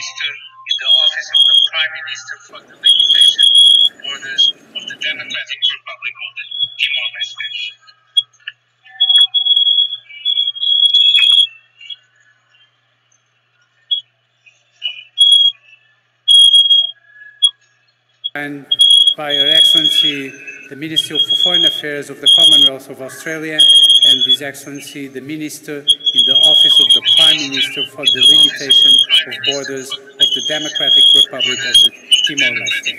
Minister in the office of the Prime Minister for the limitation of borders of the Democratic Republic of Timor-Leste. And by Her Excellency, the Minister for Foreign Affairs of the Commonwealth of Australia, and His Excellency, the Minister in the Office of the Prime Minister for the Limitation of Borders of the Democratic Republic of Timor-Leste.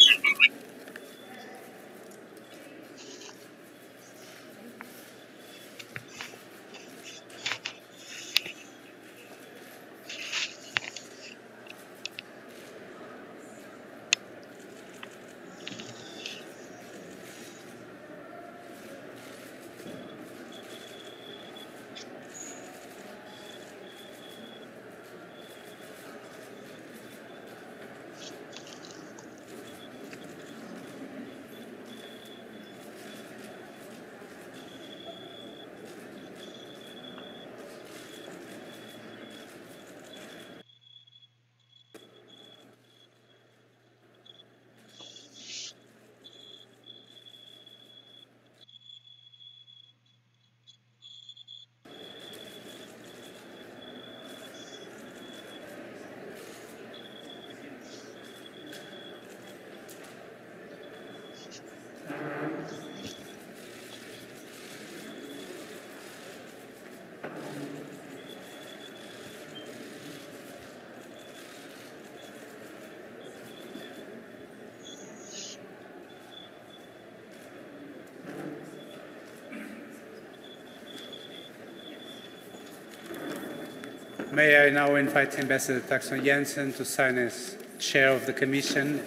May I now invite Ambassador Taxon Jensen to sign as Chair of the Commission.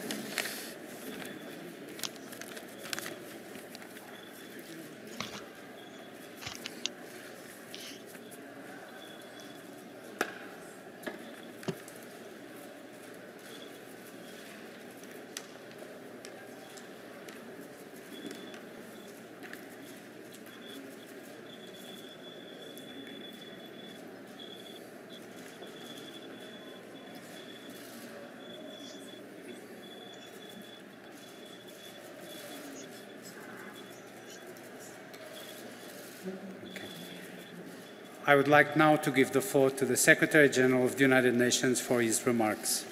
I would like now to give the floor to the Secretary General of the United Nations for his remarks.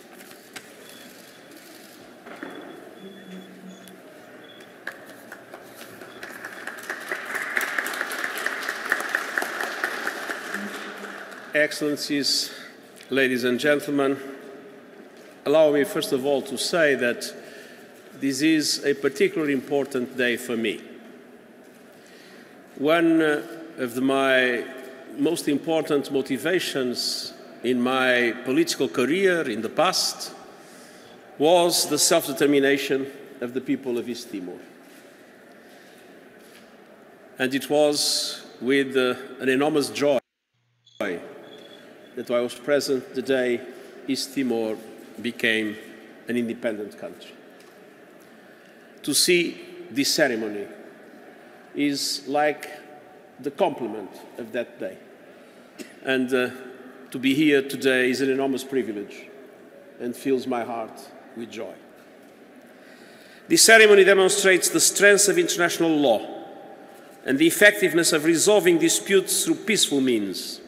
Excellencies, ladies and gentlemen, allow me first of all to say that this is a particularly important day for me. One of my most important motivations in my political career in the past was the self-determination of the people of East Timor. And it was with an enormous joy that I was present the day East Timor became an independent country. To see this ceremony is like the complement of that day. And to be here today is an enormous privilege and fills my heart with joy. This ceremony demonstrates the strength of international law and the effectiveness of resolving disputes through peaceful means.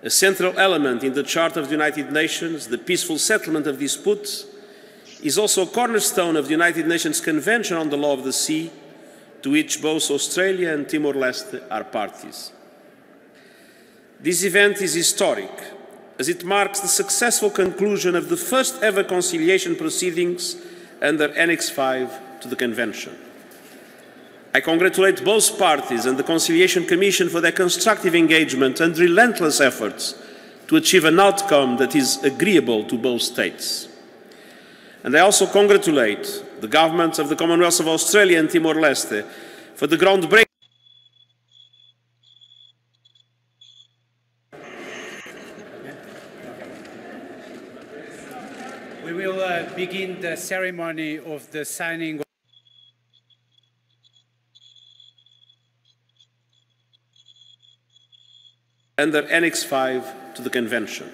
A central element in the Charter of the United Nations, the peaceful settlement of disputes, is also a cornerstone of the United Nations Convention on the Law of the Sea, to which both Australia and Timor-Leste are parties. This event is historic, as it marks the successful conclusion of the first ever conciliation proceedings under Annex 5 to the Convention. I congratulate both parties and the Conciliation Commission for their constructive engagement and relentless efforts to achieve an outcome that is agreeable to both states. And I also congratulate the governments of the Commonwealth of Australia and Timor-Leste for the groundbreaking. We will begin the ceremony of the signing under Annex 5 to the Convention.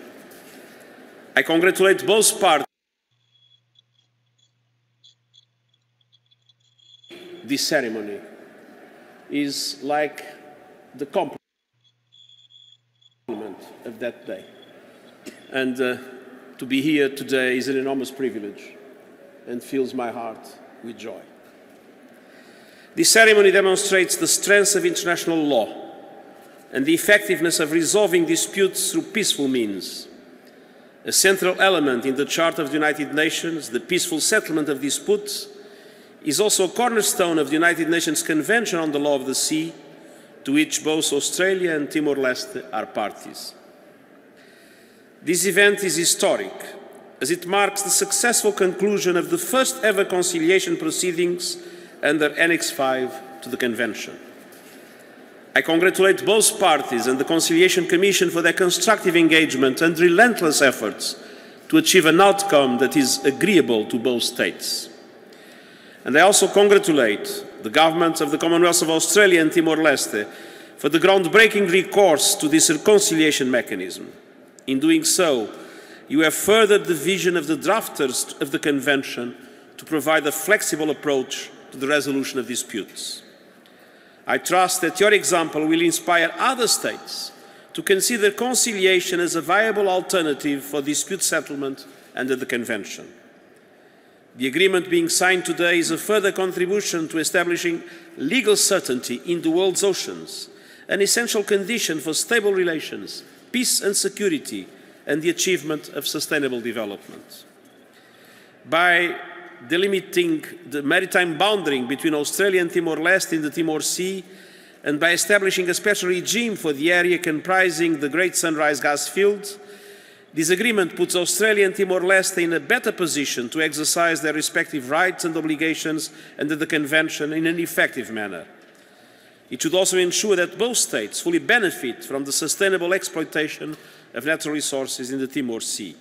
I congratulate both parties. This ceremony is like the complement of that day. And to be here today is an enormous privilege and fills my heart with joy. This ceremony demonstrates the strength of international law and the effectiveness of resolving disputes through peaceful means. A central element in the Charter of the United Nations, the peaceful settlement of disputes, is also a cornerstone of the United Nations Convention on the Law of the Sea, to which both Australia and Timor-Leste are parties. This event is historic, as it marks the successful conclusion of the first ever conciliation proceedings under Annex 5 to the Convention. I congratulate both parties and the Conciliation Commission for their constructive engagement and relentless efforts to achieve an outcome that is agreeable to both states. And I also congratulate the governments of the Commonwealth of Australia and Timor-Leste for the groundbreaking recourse to this reconciliation mechanism. In doing so, you have furthered the vision of the drafters of the Convention to provide a flexible approach to the resolution of disputes. I trust that your example will inspire other states to consider conciliation as a viable alternative for dispute settlement under the Convention. The agreement being signed today is a further contribution to establishing legal certainty in the world's oceans, an essential condition for stable relations, peace and security, and the achievement of sustainable development. By delimiting the maritime boundary between Australia and Timor-Leste in the Timor Sea, and by establishing a special regime for the area comprising the Great Sunrise gas field, this agreement puts Australia and Timor-Leste in a better position to exercise their respective rights and obligations under the Convention in an effective manner. It should also ensure that both states fully benefit from the sustainable exploitation of natural resources in the Timor Sea.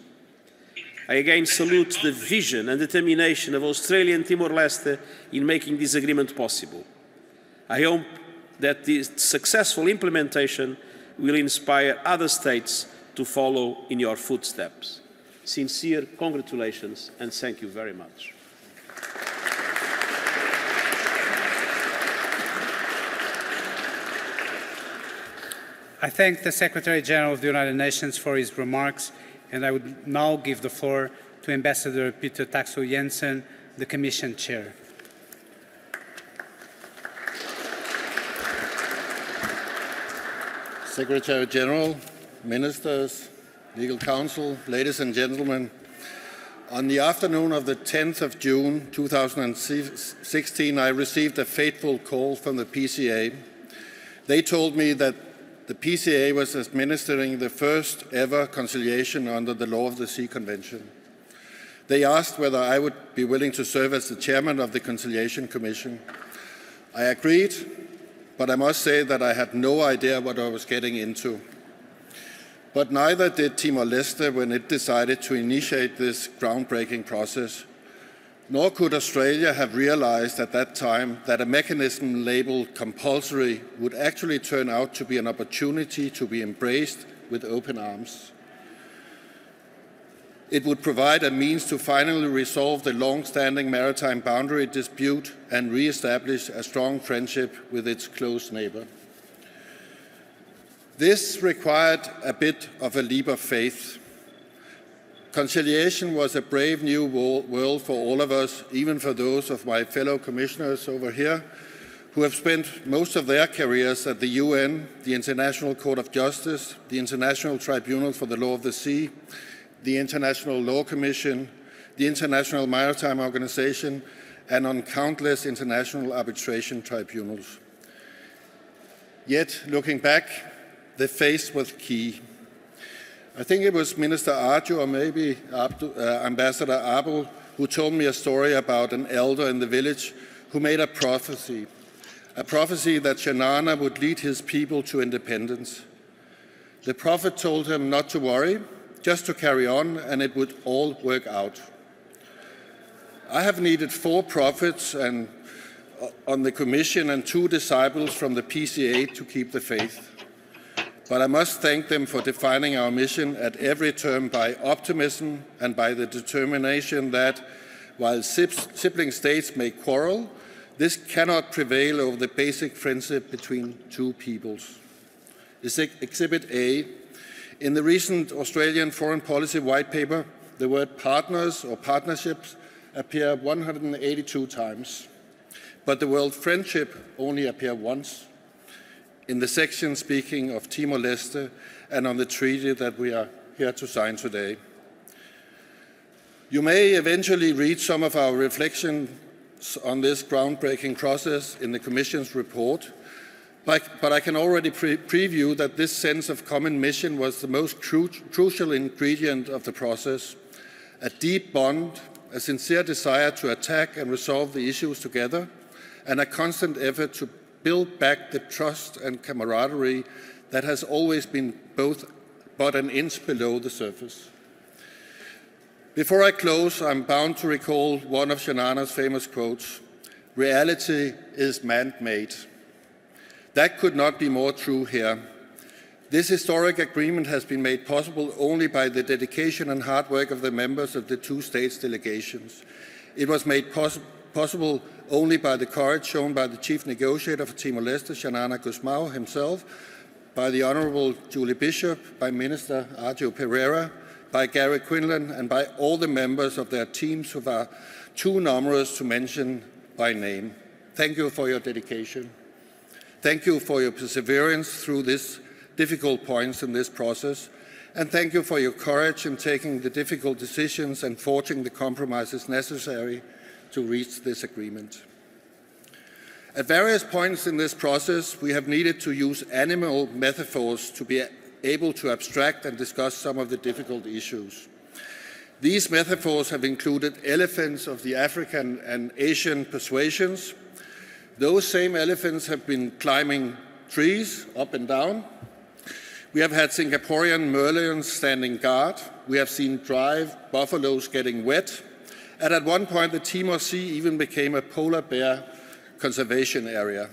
I again salute the vision and determination of Australia and Timor-Leste in making this agreement possible. I hope that this successful implementation will inspire other states to follow in your footsteps. Sincere congratulations and thank you very much. I thank the Secretary General of the United Nations for his remarks, and I would now give the floor to Ambassador Peter Taxo Jensen, the Commission Chair. Secretary General, Ministers, Legal Counsel, ladies and gentlemen, on the afternoon of the 10th of June 2016, I received a fateful call from the PCA. They told me that the PCA was administering the first ever conciliation under the Law of the Sea Convention. They asked whether I would be willing to serve as the chairman of the Conciliation Commission. I agreed, but I must say that I had no idea what I was getting into. But neither did Timor-Leste when it decided to initiate this groundbreaking process. Nor could Australia have realized at that time that a mechanism labeled compulsory would actually turn out to be an opportunity to be embraced with open arms. It would provide a means to finally resolve the long-standing maritime boundary dispute and re-establish a strong friendship with its close neighbor. This required a bit of a leap of faith. Conciliation was a brave new world for all of us, even for those of my fellow commissioners over here who have spent most of their careers at the UN, the International Court of Justice, the International Tribunal for the Law of the Sea, the International Law Commission, the International Maritime Organization, and on countless international arbitration tribunals. Yet, looking back, the faith was key. I think it was Minister Arju or maybe Ambassador Abu who told me a story about an elder in the village who made a prophecy that Shanana would lead his people to independence. The prophet told him not to worry, just to carry on, and it would all work out. I have needed 4 prophets on the Commission and 2 disciples from the PCA to keep the faith. but I must thank them for defining our mission at every turn by optimism and by the determination that, while sibling states may quarrel, this cannot prevail over the basic friendship between two peoples. Exhibit A. In the recent Australian Foreign Policy White Paper, the word partners or partnerships appear 182 times, but the word friendship only appears once in the section speaking of Timor-Leste and on the treaty that we are here to sign today. You may eventually read some of our reflections on this groundbreaking process in the Commission's report, but I can already preview that this sense of common mission was the most crucial ingredient of the process: a deep bond, a sincere desire to attack and resolve the issues together, and a constant effort to build back the trust and camaraderie that has always been but an inch below the surface. Before I close, I'm bound to recall one of Shanana's famous quotes: "Reality is man-made." That could not be more true here. This historic agreement has been made possible only by the dedication and hard work of the members of the two states' delegations. It was made possible only by the courage shown by the chief negotiator for Timor-Leste, Xanana Gusmao himself, by the Honourable Julie Bishop, by Minister Arjo Pereira, by Gary Quinlan, and by all the members of their teams who are too numerous to mention by name. Thank you for your dedication. Thank you for your perseverance through these difficult points in this process, and thank you for your courage in taking the difficult decisions and forging the compromises necessary to reach this agreement. At various points in this process, we have needed to use animal metaphors to be able to abstract and discuss some of the difficult issues. These metaphors have included elephants of the African and Asian persuasions. Those same elephants have been climbing trees up and down. We have had Singaporean merlions standing guard. We have seen drive buffaloes getting wet. And at one point, the Timor Sea even became a polar bear conservation area.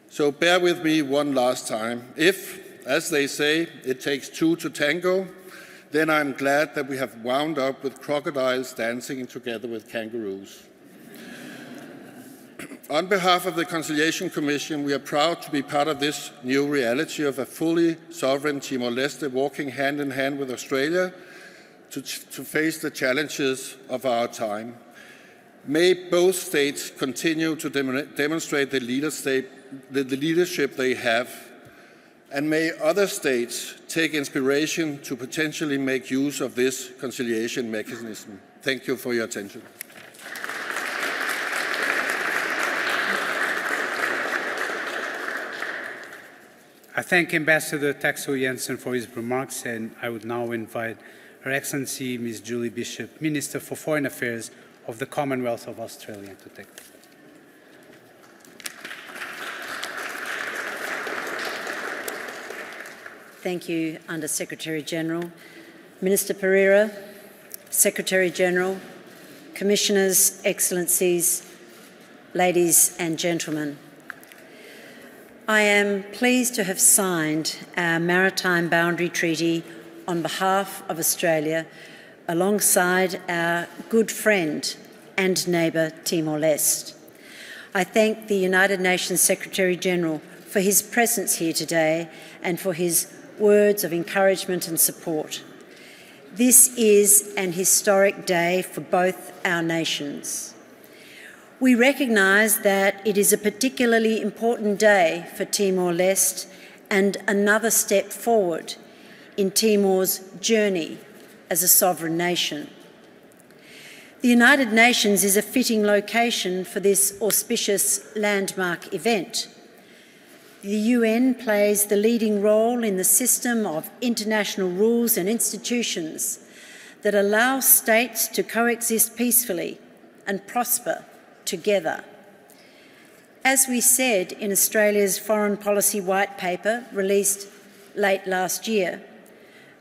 So bear with me one last time. If, as they say, it takes two to tango, then I'm glad that we have wound up with crocodiles dancing together with kangaroos. On behalf of the Conciliation Commission, we are proud to be part of this new reality of a fully sovereign Timor-Leste walking hand in hand with Australia to face the challenges of our time. May both states continue to demonstrate the leadership they have, and may other states take inspiration to potentially make use of this conciliation mechanism. Thank you for your attention. I thank Ambassador Taxo Jensen for his remarks, and I would now invite Her Excellency Ms. Julie Bishop, Minister for Foreign Affairs of the Commonwealth of Australia, to take. Thank you, Under Secretary General. Minister Pereira, Secretary General, Commissioners, Excellencies, ladies and gentlemen. I am pleased to have signed our Maritime Boundary Treaty on behalf of Australia alongside our good friend and neighbour Timor-Leste. I thank the United Nations Secretary-General for his presence here today and for his words of encouragement and support. This is an historic day for both our nations. We recognise that it is a particularly important day for Timor-Leste and another step forward in Timor's journey as a sovereign nation. The United Nations is a fitting location for this auspicious landmark event. The UN plays the leading role in the system of international rules and institutions that allow states to coexist peacefully and prosper together. As we said in Australia's Foreign Policy White Paper, released late last year,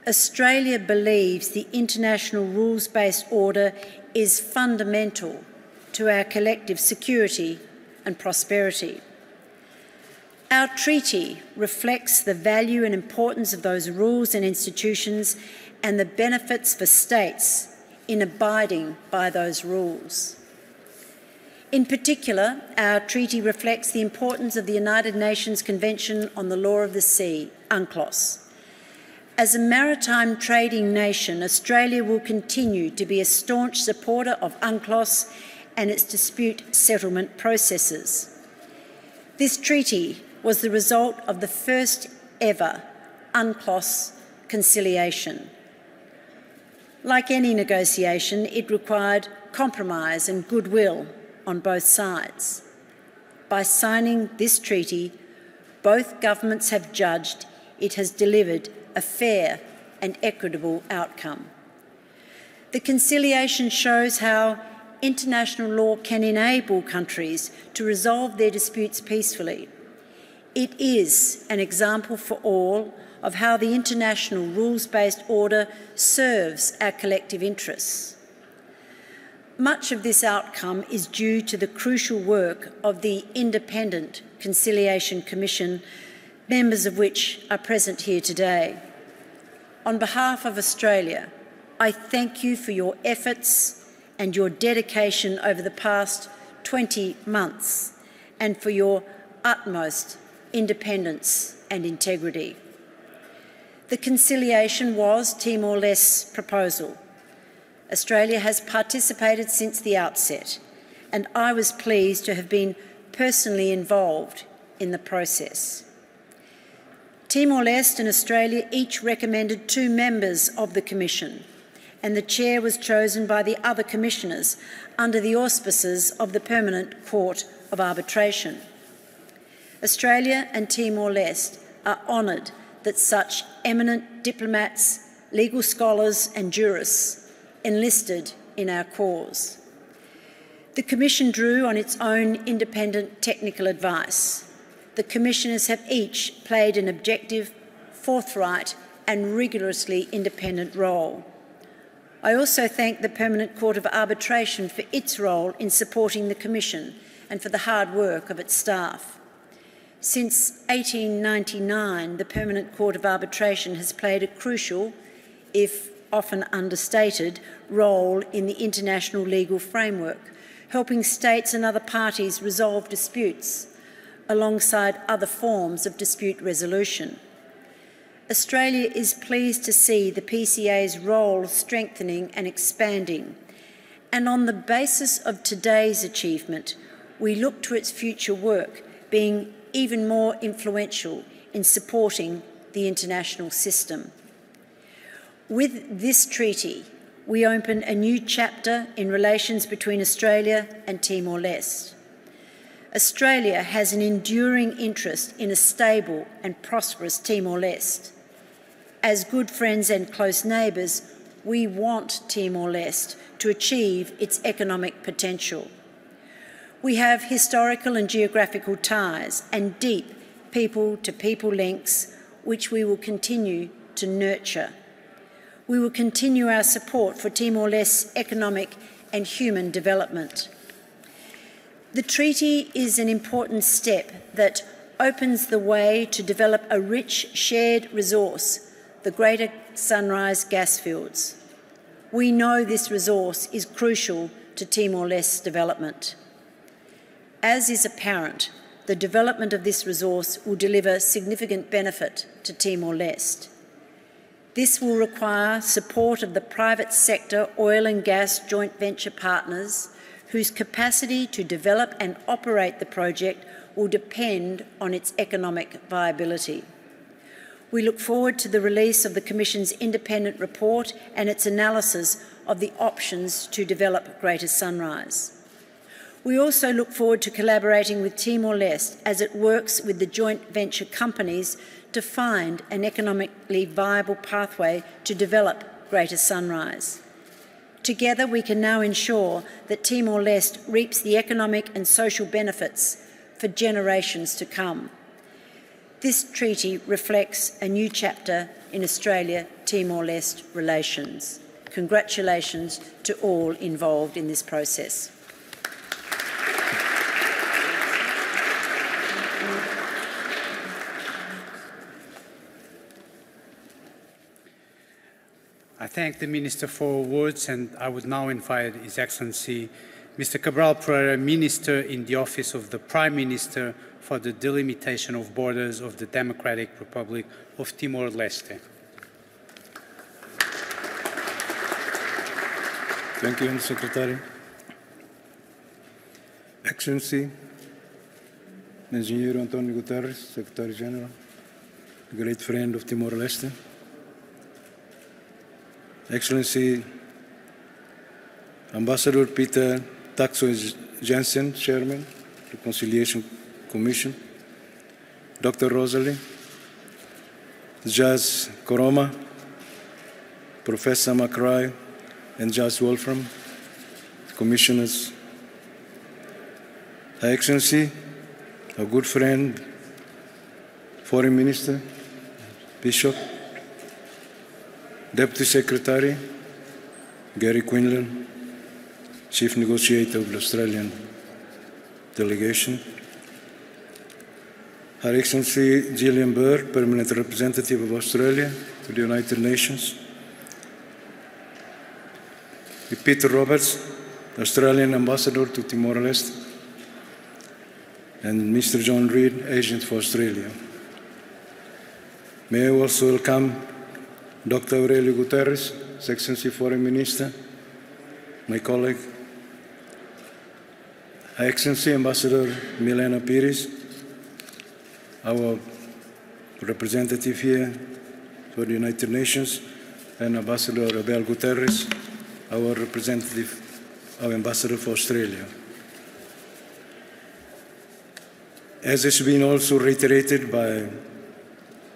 Australia believes the international rules-based order is fundamental to our collective security and prosperity. Our treaty reflects the value and importance of those rules and institutions and the benefits for states in abiding by those rules. In particular, our treaty reflects the importance of the United Nations Convention on the Law of the Sea, UNCLOS. As a maritime trading nation, Australia will continue to be a staunch supporter of UNCLOS and its dispute settlement processes. This treaty was the result of the first ever UNCLOS conciliation. Like any negotiation, it required compromise and goodwill on both sides. By signing this treaty, both governments have judged it has delivered a fair and equitable outcome. The conciliation shows how international law can enable countries to resolve their disputes peacefully. It is an example for all of how the international rules-based order serves our collective interests. Much of this outcome is due to the crucial work of the Independent Conciliation Commission, members of which are present here today. On behalf of Australia, I thank you for your efforts and your dedication over the past 20 months and for your utmost independence and integrity. The conciliation was Timor-Leste's proposal. Australia has participated since the outset, and I was pleased to have been personally involved in the process. Timor-Leste and Australia each recommended 2 members of the Commission, and the chair was chosen by the other commissioners under the auspices of the Permanent Court of Arbitration. Australia and Timor-Leste are honoured that such eminent diplomats, legal scholars and jurists enlisted in our cause. The Commission drew on its own independent technical advice. The Commissioners have each played an objective, forthright and rigorously independent role. I also thank the Permanent Court of Arbitration for its role in supporting the Commission and for the hard work of its staff. Since 1899, the Permanent Court of Arbitration has played a crucial, if often understated, role in the international legal framework, helping states and other parties resolve disputes alongside other forms of dispute resolution. Australia is pleased to see the PCA's role strengthening and expanding, and on the basis of today's achievement, we look to its future work being even more influential in supporting the international system. With this treaty, we open a new chapter in relations between Australia and Timor-Leste. Australia has an enduring interest in a stable and prosperous Timor-Leste. As good friends and close neighbours, we want Timor-Leste to achieve its economic potential. We have historical and geographical ties and deep people-to-people links, which we will continue to nurture. We will continue our support for Timor-Leste's economic and human development. The treaty is an important step that opens the way to develop a rich shared resource, the Greater Sunrise gas fields. We know this resource is crucial to Timor-Leste's development. As is apparent, the development of this resource will deliver significant benefit to Timor-Leste. This will require support of the private sector oil and gas joint venture partners whose capacity to develop and operate the project will depend on its economic viability. We look forward to the release of the Commission's independent report and its analysis of the options to develop Greater Sunrise. We also look forward to collaborating with Timor-Leste as it works with the joint venture companies to find an economically viable pathway to develop Greater Sunrise. Together, we can now ensure that Timor-Leste reaps the economic and social benefits for generations to come. This treaty reflects a new chapter in Australia-Timor-Leste relations. Congratulations to all involved in this process. thank the Minister for words, and I would now invite His Excellency Mr. Cabral Pereira, Minister in the Office of the Prime Minister for the Delimitation of Borders of the Democratic Republic of Timor-Leste. Thank you, Secretary. Excellency, Engineer Antonio Guterres, Secretary General, a great friend of Timor-Leste. Excellency, Ambassador Peter Taxo Jensen, Chairman, Reconciliation Commission, Dr. Rosalie, Jazz Koroma, Professor McRae, and Jazz Wolfram, Commissioners, Her Excellency, our good friend, Foreign Minister, Bishop, Deputy Secretary, Gary Quinlan, Chief Negotiator of the Australian Delegation, Her Excellency Gillian Burr, Permanent Representative of Australia to the United Nations, Peter Roberts, Australian Ambassador to Timor-Leste, and Mr. John Reid, Agent for Australia. May I also welcome Dr. Aurelio Guterres, His Excellency Foreign Minister, my colleague, Her Excellency Ambassador Milena Pires, our representative here for the United Nations, and Ambassador Abel Guterres, our representative, our ambassador for Australia. As has been also reiterated by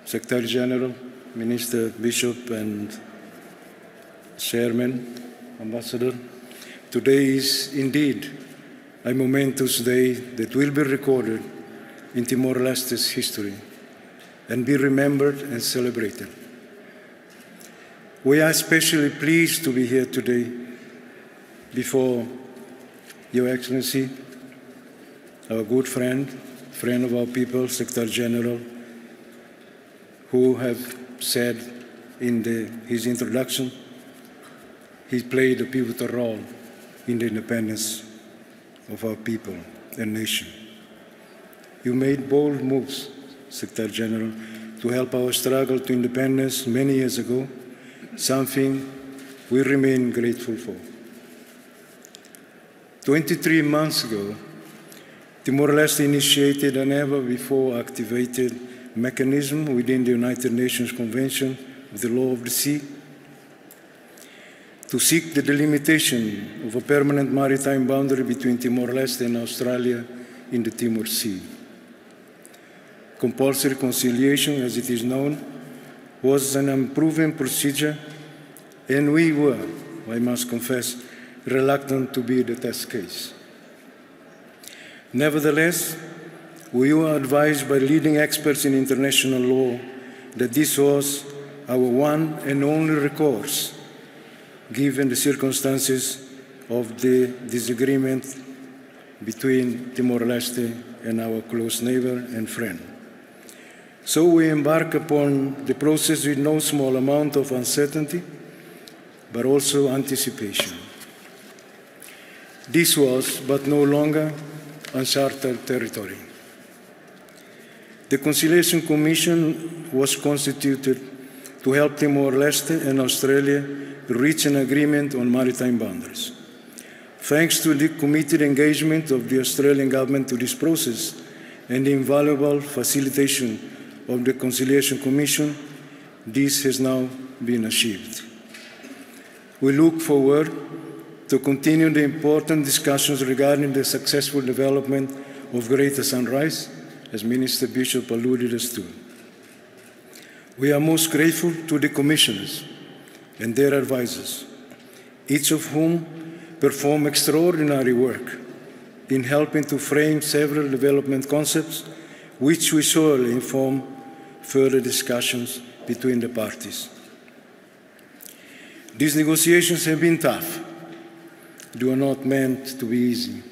Secretary General, Minister, Bishop, and Chairman, Ambassador, today is indeed a momentous day that will be recorded in Timor-Leste's history and be remembered and celebrated. We are especially pleased to be here today before Your Excellency, our good friend of our people, Secretary General, who have said in his introduction, he played a pivotal role in the independence of our people and nation. You made bold moves, Secretary General, to help our struggle to independence many years ago, something we remain grateful for. 23 months ago, Timor-Leste initiated a never-before activated mechanism within the United Nations Convention of the Law of the Sea to seek the delimitation of a permanent maritime boundary between Timor-Leste and Australia in the Timor Sea. Compulsory conciliation, as it is known, was an unproven procedure, and we were, I must confess, reluctant to be the test case. Nevertheless, we were advised by leading experts in international law that this was our one and only recourse, given the circumstances of the disagreement between Timor-Leste and our close neighbor and friend. So we embark upon the process with no small amount of uncertainty, but also anticipation. This was, but no longer, uncharted territory. The Conciliation Commission was constituted to help Timor-Leste and Australia reach an agreement on maritime boundaries. Thanks to the committed engagement of the Australian government to this process and the invaluable facilitation of the Conciliation Commission, this has now been achieved. We look forward to continue the important discussions regarding the successful development of Greater Sunrise, as Minister Bishop alluded us to. We are most grateful to the commissioners and their advisors, each of whom performed extraordinary work in helping to frame several development concepts, which will surely inform further discussions between the parties. These negotiations have been tough. They were not meant to be easy,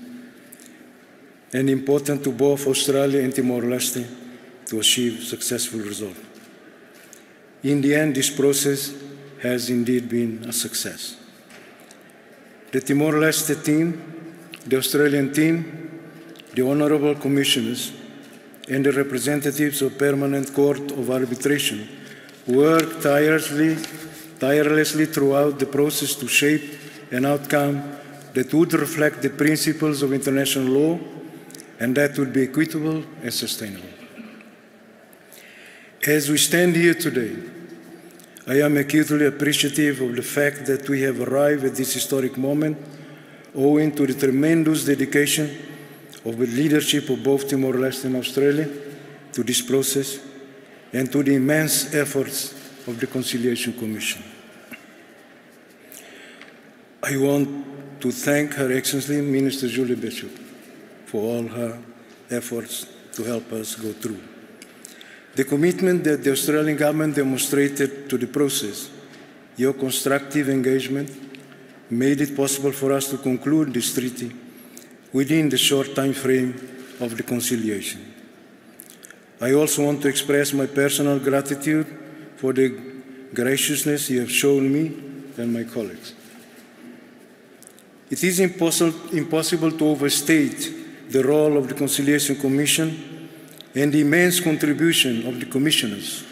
and important to both Australia and Timor-Leste to achieve successful results. In the end, this process has indeed been a success. The Timor-Leste team, the Australian team, the honourable commissioners, and the representatives of Permanent Court of Arbitration worked tirelessly throughout the process to shape an outcome that would reflect the principles of international law and that would be equitable and sustainable. As we stand here today, I am acutely appreciative of the fact that we have arrived at this historic moment owing to the tremendous dedication of the leadership of both Timor-Leste and Australia to this process and to the immense efforts of the Conciliation Commission. I want to thank Her Excellency Minister Julie Bishop for all her efforts to help us go through. The commitment that the Australian government demonstrated to the process, your constructive engagement, made it possible for us to conclude this treaty within the short time frame of the conciliation. I also want to express my personal gratitude for the graciousness you have shown me and my colleagues. It is impossible to overstate the role of the Conciliation Commission and the immense contribution of the commissioners,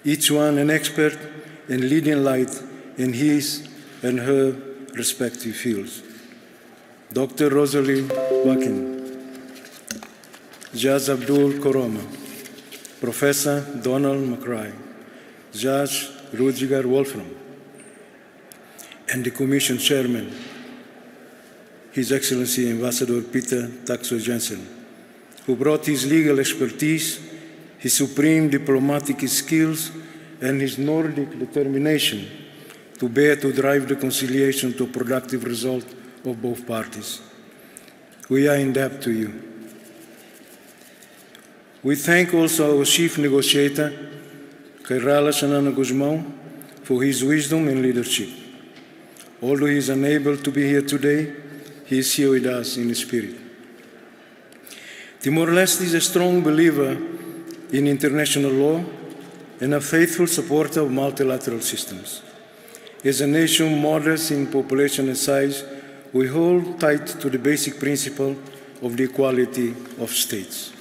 each one an expert and leading light in his and her respective fields. Dr. Rosalie Wakin, Judge Abdul Koroma, Professor Donald McRae, Judge Rudiger Wolfram, and the Commission Chairman, His Excellency Ambassador Peter Taxo Jensen, who brought his legal expertise, his supreme diplomatic skills, and his Nordic determination to bear to drive the conciliation to a productive result of both parties. We are in debt to you. We thank also our chief negotiator, Kairala Sanana Guzmão, for his wisdom and leadership. Although he is unable to be here today, he is here with us in spirit. Timor-Leste is a strong believer in international law and a faithful supporter of multilateral systems. As a nation modest in population and size, we hold tight to the basic principle of the equality of states.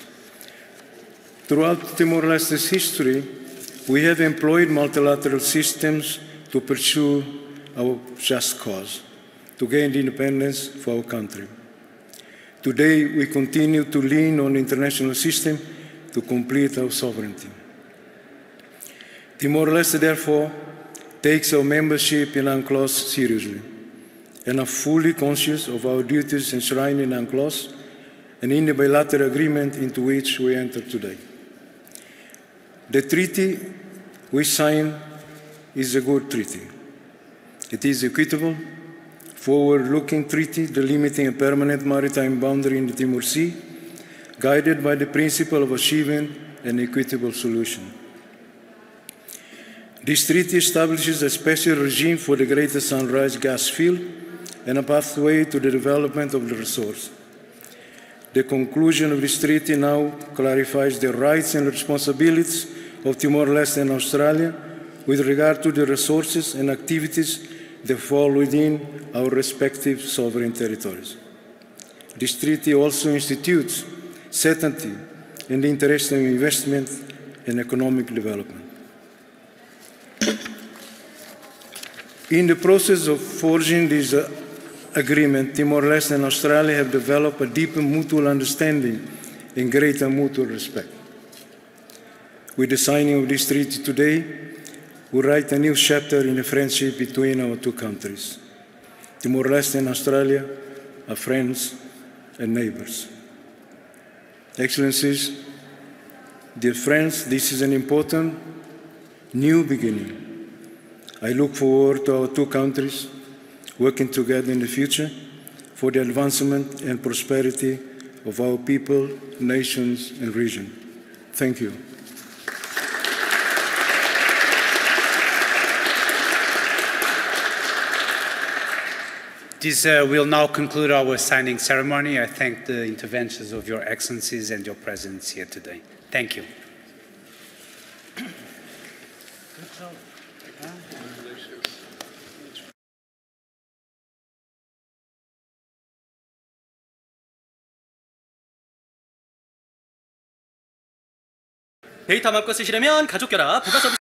Throughout Timor-Leste's history, we have employed multilateral systems to pursue our just cause, to gain independence for our country. Today, we continue to lean on the international system to complete our sovereignty. Timor-Leste, therefore, takes our membership in UNCLOS seriously and are fully conscious of our duties enshrined in UNCLOS and in the bilateral agreement into which we enter today. The treaty we signed is a good treaty. It is equitable, forward-looking treaty delimiting a permanent maritime boundary in the Timor Sea, guided by the principle of achieving an equitable solution. This treaty establishes a special regime for the Greater Sunrise gas field and a pathway to the development of the resource. The conclusion of this treaty now clarifies the rights and responsibilities of Timor-Leste and Australia with regard to the resources and activities that fall within our respective sovereign territories. This treaty also institutes certainty in the interest of investment and economic development. In the process of forging this agreement, Timor-Leste and Australia have developed a deeper mutual understanding and greater mutual respect. With the signing of this treaty today, we write a new chapter in the friendship between our two countries. Timor-Leste and Australia are friends and neighbors. Excellencies, dear friends, this is an important new beginning. I look forward to our two countries working together in the future for the advancement and prosperity of our people, nations, and region. Thank you. This will now conclude our signing ceremony. I thank the interventions of Your Excellencies and your presence here today. Thank you. 데이터 마음껏 쓰시려면 가족 결합 부가 서비스